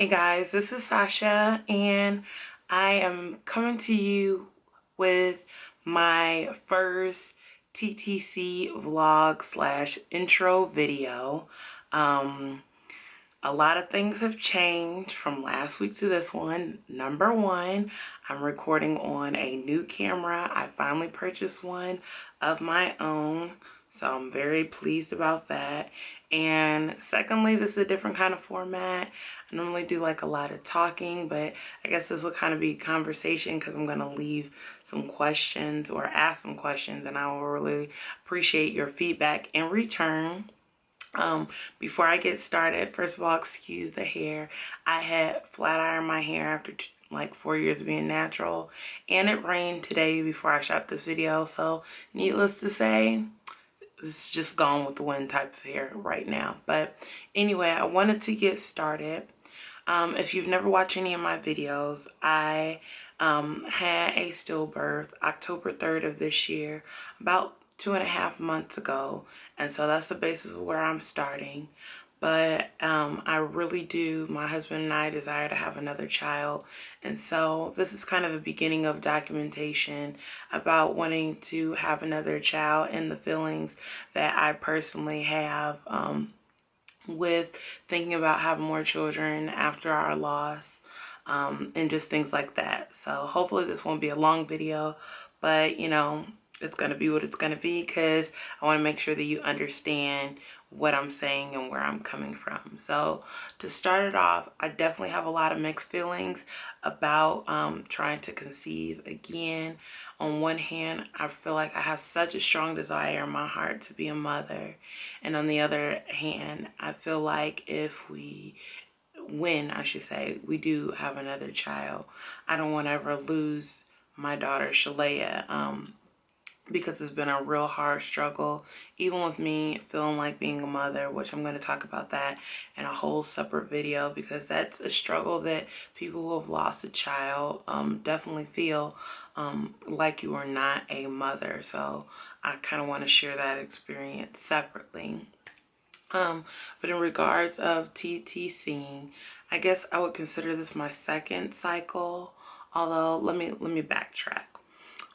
Hey guys, this is Sasha, and I am coming to you with my first TTC vlog slash intro video. A lot of things have changed from last week to this one. Number one, I'm recording on a new camera. I finally purchased one of my own, so I'm very pleased about that. And secondly, this is a different kind of format. I normally do like a lot of talking, but I guess this will kind of be conversation because I'm going to leave some questions or ask some questions, and I will really appreciate your feedback in return. Before I get started, first of all, excuse the hair. I had flat ironed my hair after like 4 years of being natural, and it rained today before I shot this video, so needless to say, it's just gone with the wind type of hair right now. But anyway, I wanted to get started. If you've never watched any of my videos, I had a stillbirth October 3rd of this year, about 2.5 months ago, and so that's the basis of where I'm starting. But I really do, my husband and I desire to have another child, and so this is kind of the beginning of documentation about wanting to have another child and the feelings that I personally have with thinking about having more children after our loss, and just things like that. So hopefully this won't be a long video, but you know, it's going to be what it's going to be because I want to make sure that you understand what I'm saying and where I'm coming from. So to start it off, I definitely have a lot of mixed feelings about trying to conceive again. On one hand, I feel like I have such a strong desire in my heart to be a mother, and on the other hand, I feel like when we do have another child, I don't want to ever lose my daughter Shalaya, because it's been a real hard struggle, even with me feeling like being a mother, which I'm going to talk about that in a whole separate video, because that's a struggle that people who have lost a child definitely feel, like you are not a mother. So I kind of want to share that experience separately. But in regards of TTCing, I guess I would consider this my second cycle, although let me backtrack.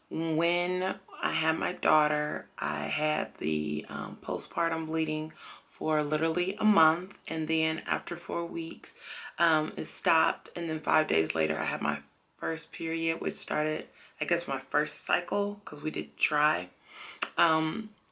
When I had my daughter, I had the postpartum bleeding for literally a month, and then after 4 weeks, it stopped, and then 5 days later I had my first period, which started, I guess, my first cycle, because we did try.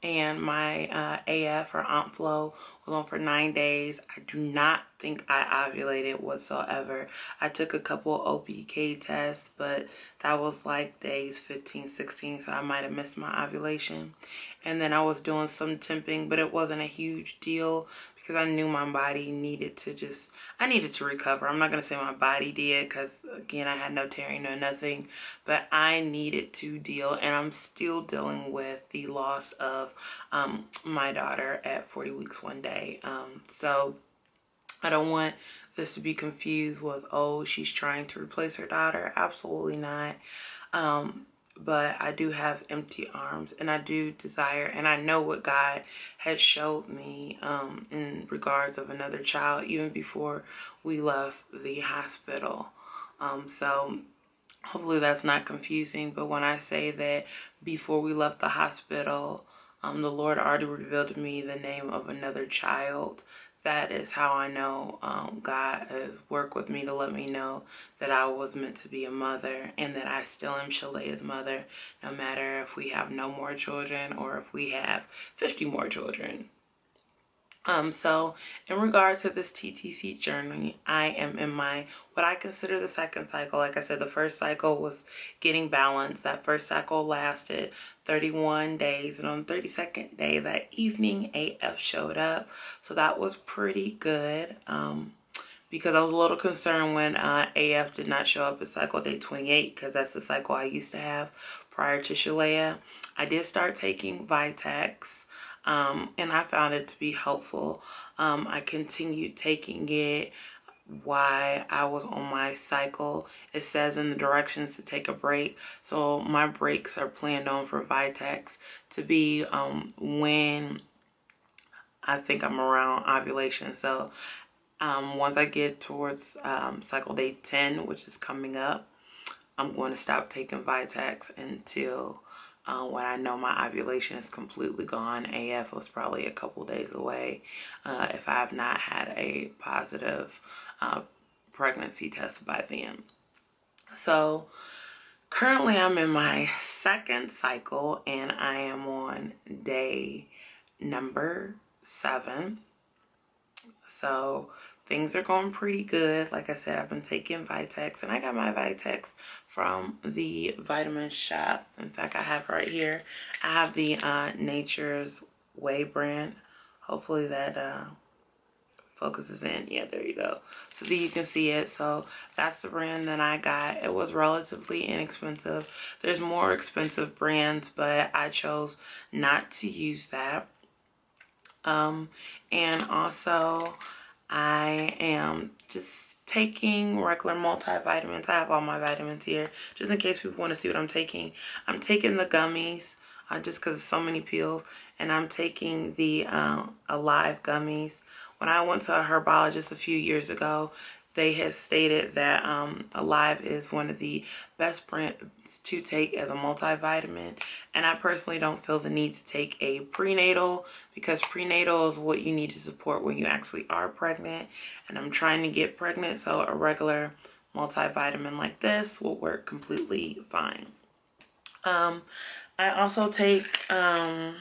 And my AF or Aunt Flo was on for 9 days. I do not think I ovulated whatsoever. I took a couple OPK tests, but that was like days 15, 16, so I might have missed my ovulation. And then I was doing some temping, but it wasn't a huge deal because I knew my body needed to I needed to recover. I'm not going to say my body did because, again, I had no tearing, no nothing. But I needed to deal, and I'm still dealing with the loss of my daughter at 40 weeks 1 day. So I don't want this to be confused with, oh, she's trying to replace her daughter. Absolutely not. But I do have empty arms, and I do desire, and I know what God has showed me in regards of another child even before we left the hospital. So hopefully that's not confusing, but when I say that before we left the hospital, the Lord already revealed to me the name of another child. That is how I know God has worked with me to let me know that I was meant to be a mother, and that I still am Shalaya's mother, no matter if we have no more children or if we have 50 more children. So in regards to this TTC journey, I am in what I consider the second cycle. Like I said, the first cycle was getting balanced. That first cycle lasted 31 days, and on the 32nd day, that evening, AF showed up. So that was pretty good, because I was a little concerned when AF did not show up at cycle day 28, because that's the cycle I used to have prior to Shalaya. I did start taking Vitex. And I found it to be helpful. I continued taking it while I was on my cycle. It says in the directions to take a break. So my breaks are planned on for Vitex to be when I think I'm around ovulation. So Once I get towards cycle day 10, which is coming up, I'm going to stop taking Vitex until when I know my ovulation is completely gone. AF was probably a couple days away if I have not had a positive pregnancy test by then. So currently I'm in my second cycle and I am on day number 7. So things are going pretty good. Like I said, I've been taking Vitex, and I got my Vitex from the vitamin shop. In fact, I have right here. I have the Nature's Way brand. Hopefully that focuses in. Yeah, there you go. So that you can see it. So that's the brand that I got. It was relatively inexpensive. There's more expensive brands, but I chose not to use that. And also I am just taking regular multivitamins. I have all my vitamins here just in case people want to see what I'm taking. I'm taking the gummies just because so many pills, and I'm taking the Alive gummies. When I went to a herbologist a few years ago, they had stated that Alive is one of the best brands to take as a multivitamin. And I personally don't feel the need to take a prenatal, because prenatal is what you need to support when you actually are pregnant. And I'm trying to get pregnant, so a regular multivitamin like this will work completely fine. I also take, let's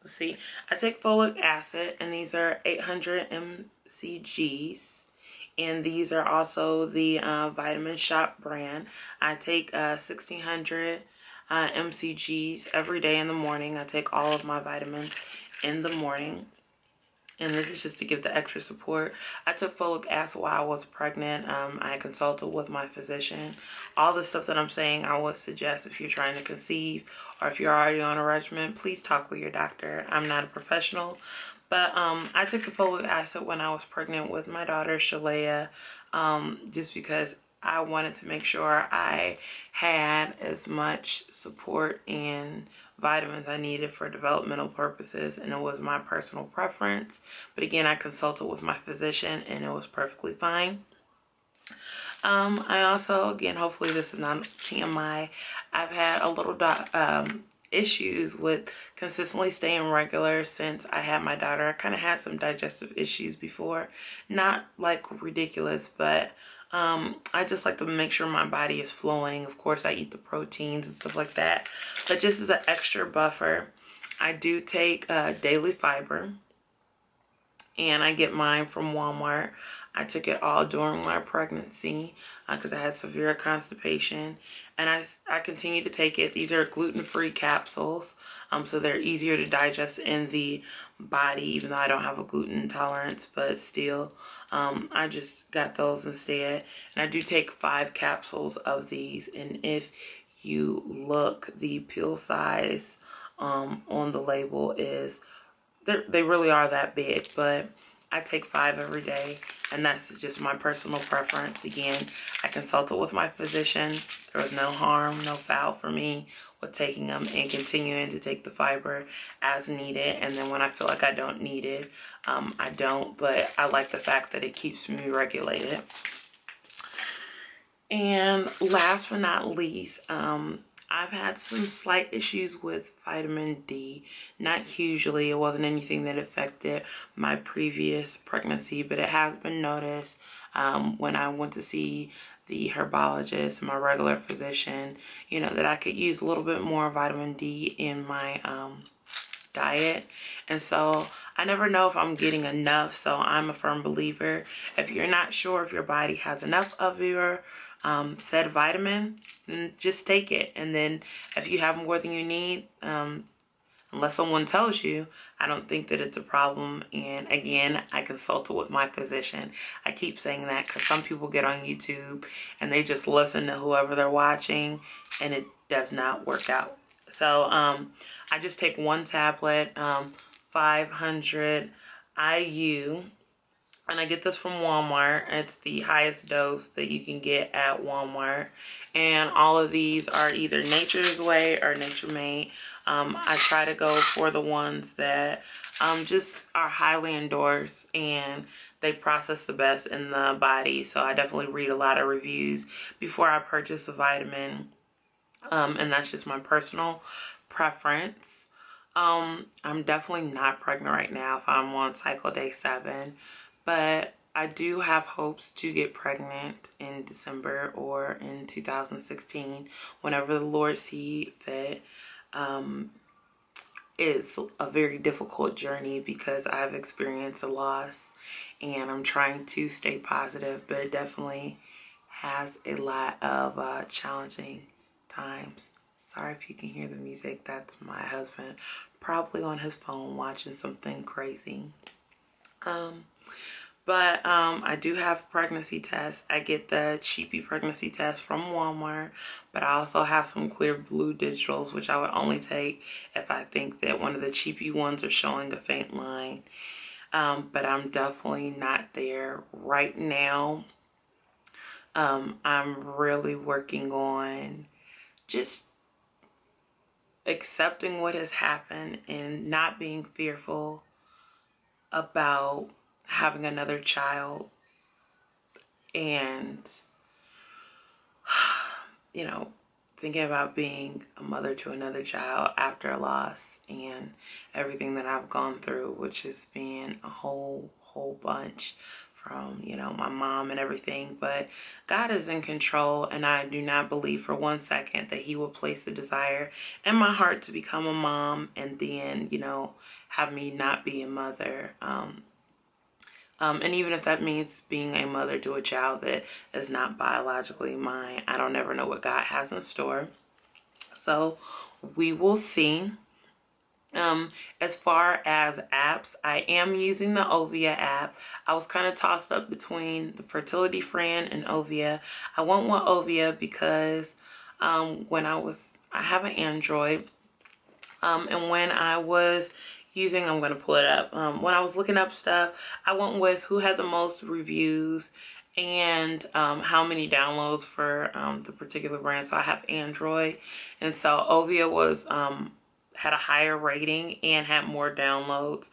see, I take folic acid, and these are 800 mcgs. And these are also the Vitamin Shop brand. I take 1600 mcgs every day in the morning. I take all of my vitamins in the morning. And this is just to give the extra support. I took folic acid while I was pregnant. I consulted with my physician. All the stuff that I'm saying, I would suggest if you're trying to conceive or if you're already on a regimen, please talk with your doctor. I'm not a professional. But I took the folic acid when I was pregnant with my daughter, Shalaya, just because I wanted to make sure I had as much support and vitamins I needed for developmental purposes, and it was my personal preference. But again, I consulted with my physician, and it was perfectly fine. I also, again, hopefully this is not TMI, I've had a little issues with consistently staying regular since I had my daughter. I kind of had some digestive issues before, not like ridiculous, but I just like to make sure my body is flowing. Of course, I eat the proteins and stuff like that, but just as an extra buffer, I do take daily fiber, and I get mine from Walmart. I took it all during my pregnancy because I had severe constipation, and I continue to take it. These are gluten-free capsules, so they're easier to digest in the body, even though I don't have a gluten intolerance, but still, I just got those instead. And I do take 5 capsules of these, and if you look, the pill size on the label is, they really are that big, but I take 5 every day, and that's just my personal preference. Again, I consulted with my physician. There was no harm, no foul for me with taking them and continuing to take the fiber as needed. And then when I feel like I don't need it, I don't, but I like the fact that it keeps me regulated. And last but not least, I've had some slight issues with vitamin D. Not hugely. It wasn't anything that affected my previous pregnancy, but it has been noticed when I went to see the herbologist, my regular physician, you know, that I could use a little bit more vitamin D in my diet. And so I never know if I'm getting enough, so I'm a firm believer. If you're not sure if your body has enough of your said vitamin, then just take it. And then if you have more than you need, unless someone tells you, I don't think that it's a problem. And again, I consulted with my physician. I keep saying that because some people get on YouTube and they just listen to whoever they're watching, and it does not work out. So I just take 1 tablet, 500 IU. And I get this from Walmart. It's the highest dose that you can get at Walmart. And all of these are either Nature's Way or Nature Made. I try to go for the ones that just are highly endorsed and they process the best in the body. So I definitely read a lot of reviews before I purchase a vitamin. And that's just my personal preference. I'm definitely not pregnant right now if I'm on cycle day 7, but I do have hopes to get pregnant in December or in 2016, whenever the Lord see fit. It's a very difficult journey because I've experienced a loss, and I'm trying to stay positive, but it definitely has a lot of challenging times. Sorry if you can hear the music. That's my husband, probably on his phone watching something crazy. But I do have pregnancy tests. I get the cheapy pregnancy test from Walmart, but I also have some clear blue digitals, which I would only take if I think that one of the cheapy ones are showing a faint line. But I'm definitely not there right now. I'm really working on just accepting what has happened and not being fearful about having another child, and you know, thinking about being a mother to another child after a loss and everything that I've gone through, which has been a whole bunch from, you know, my mom and everything. But God is in control, and I do not believe for one second that he will place the desire in my heart to become a mom and then, you know, have me not be a mother. And even if that means being a mother to a child that is not biologically mine, I don't ever know what God has in store. So we will see. As far as apps, I am using the Ovia app. I was kind of tossed up between the Fertility Friend and Ovia. I went with Ovia because I have an Android, and when I was using, I'm going to pull it up. When I was looking up stuff, I went with who had the most reviews and how many downloads for the particular brand. So I have Android, and so Ovia was had a higher rating and had more downloads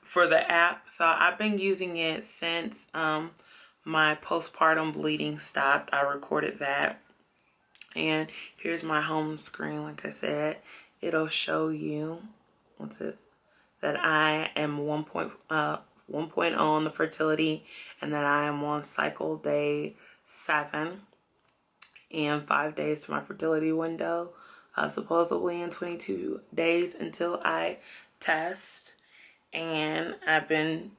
for the app. So I've been using it since my postpartum bleeding stopped. I recorded that, and here's my home screen. Like I said, it'll show you that I am 1.0 on the fertility, and that I am on cycle day 7 and 5 days to my fertility window, supposedly in 22 days until I test. And I've been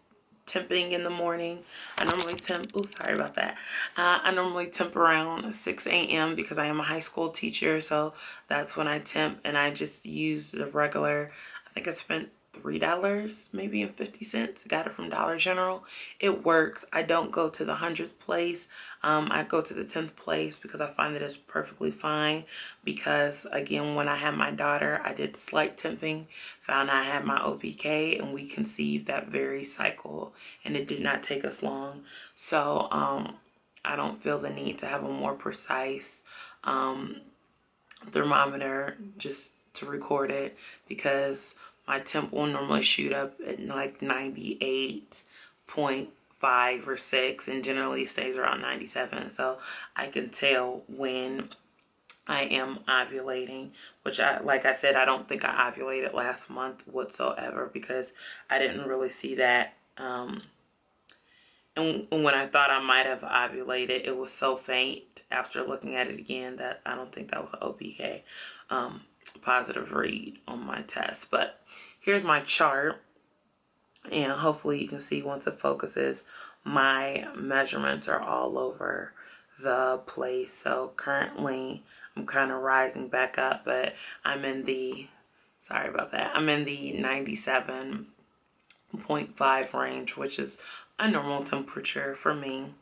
temping in the morning. I normally temp, sorry about that. I normally temp around 6 a.m. because I am a high school teacher, so that's when I temp, and I just use the regular, I think I spent $3 maybe and 50 cents. Got it from Dollar General. It works. I don't go to the 100th place. I go to the 10th place because I find that it's perfectly fine. Because again, when I had my daughter, I did slight temping, found I had my OPK, and we conceived that very cycle, and it did not take us long. So I don't feel the need to have a more precise thermometer just to record it, because my temp will normally shoot up at like 98.5 or 6, and generally stays around 97. So I can tell when I am ovulating, which like I said, I don't think I ovulated last month whatsoever because I didn't really see that. And when I thought I might have ovulated, it was so faint after looking at it again that I don't think that was an OPK positive read on my test. But here's my chart, and hopefully you can see once it focuses, my measurements are all over the place. So currently I'm kind of rising back up, but I'm in the, sorry about that, I'm in the 97.5 range, which is a normal temperature for me.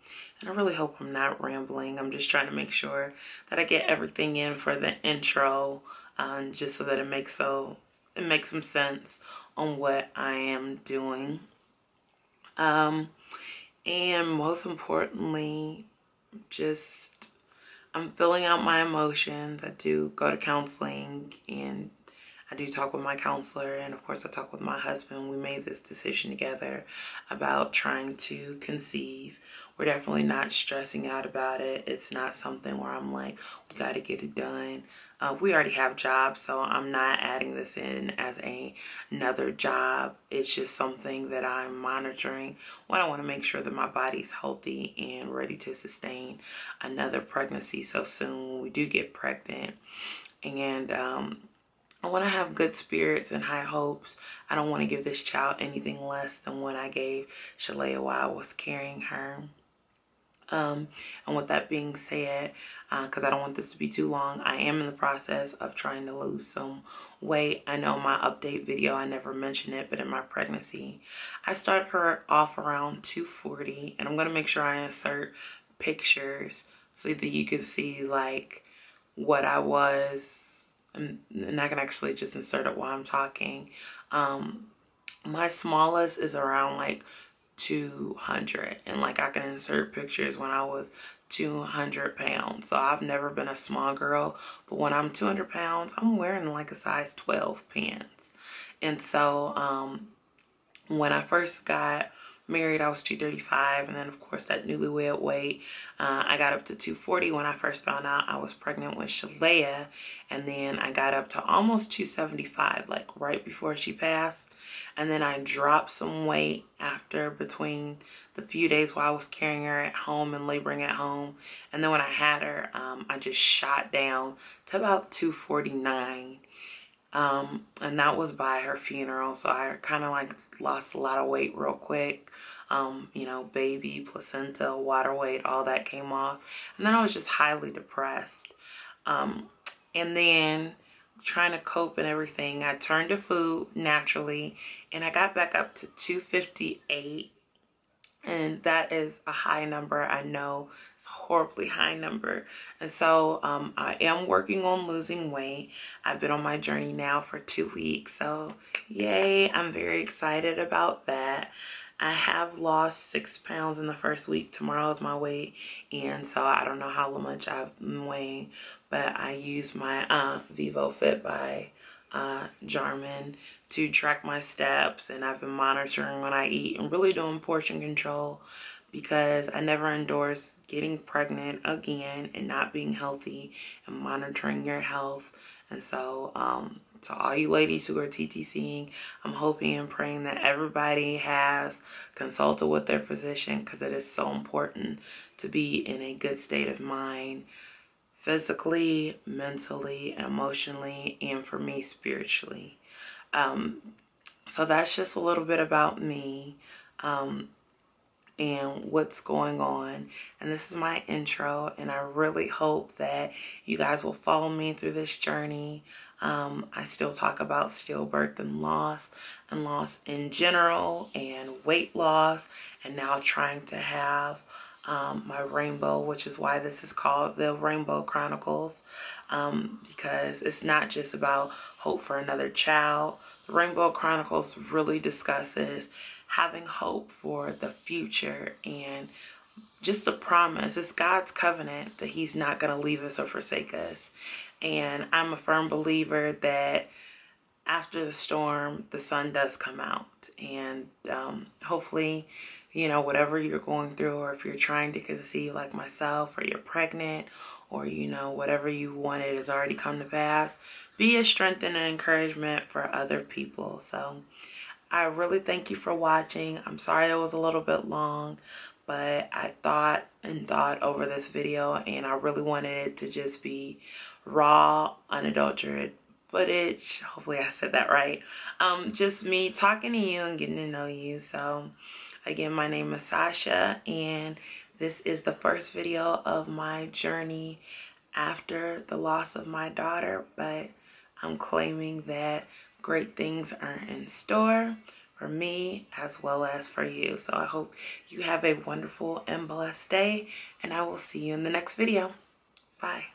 And I really hope I'm not rambling. I'm just trying to make sure that I get everything in for the intro, just so that it makes some sense on what I am doing. And most importantly, I'm filling out my emotions. I do go to counseling, and I do talk with my counselor, and of course I talk with my husband. We made this decision together about trying to conceive. We're definitely not stressing out about it. It's not something where I'm like, we got to get it done. We already have jobs, so I'm not adding this in as another job. It's just something that I'm monitoring when I want to make sure that my body's healthy and ready to sustain another pregnancy so soon when we do get pregnant. And I want to have good spirits and high hopes. I don't want to give this child anything less than what I gave Shalaya while I was carrying her. And with that being said, because I don't want this to be too long, I am in the process of trying to lose some weight. I know my update video, I never mentioned it, but in my pregnancy, I started her off around 240, and I'm going to make sure I insert pictures so that you can see like what I was, and I can actually just insert it while I'm talking. My smallest is around like 200, and like I can insert pictures when I was 200 pounds. So I've never been a small girl, but when I'm 200 pounds, I'm wearing like a size 12 pants. And so when I first got married, I was 235, and then of course that newlywed weight, I got up to 240 when I first found out I was pregnant with Shalaya, and then I got up to almost 275 like right before she passed. And then I dropped some weight after, between the few days while I was carrying her at home and laboring at home. And then when I had her, I just shot down to about 249. And that was by her funeral. So I kind of like lost a lot of weight real quick. You know, baby, placenta, water weight, all that came off. And then I was just highly depressed. And then trying to cope and everything, I turned to food naturally, and I got back up to 258, and that is a high number. I know it's a horribly high number. And so I am working on losing weight. I've been on my journey now for 2 weeks, so yay, I'm very excited about that. I have lost 6 pounds in the first week. Tomorrow is my weight, and so I don't know how much I've been weighing, but I use my Vivo Fit by Jarman to track my steps, and I've been monitoring when I eat and really doing portion control, because I never endorse getting pregnant again and not being healthy, and monitoring your health. And so to all you ladies who are TTCing, I'm hoping and praying that everybody has consulted with their physician, because it is so important to be in a good state of mind, physically, mentally, emotionally, and for me, spiritually. So that's just a little bit about me and what's going on. And this is my intro, and I really hope that you guys will follow me through this journey. I still talk about stillbirth and loss in general, and weight loss, and now trying to have my rainbow, which is why this is called the Rainbow Chronicles, because it's not just about hope for another child. The Rainbow Chronicles really discusses having hope for the future, and just a promise. It's God's covenant that he's not going to leave us or forsake us. And I'm a firm believer that after the storm, the sun does come out. And hopefully, you know, whatever you're going through, or if you're trying to conceive like myself, or you're pregnant, or, you know, whatever you wanted has already come to pass, be a strength and an encouragement for other people. So I really thank you for watching. I'm sorry it was a little bit long, but I thought over this video, and I really wanted it to just be raw, unadulterated footage. Hopefully I said that right. Just me talking to you and getting to know you. So again, my name is Sasha, and this is the first video of my journey after the loss of my daughter, but I'm claiming that great things are in store for me as well as for you. So I hope you have a wonderful and blessed day, and I will see you in the next video. Bye.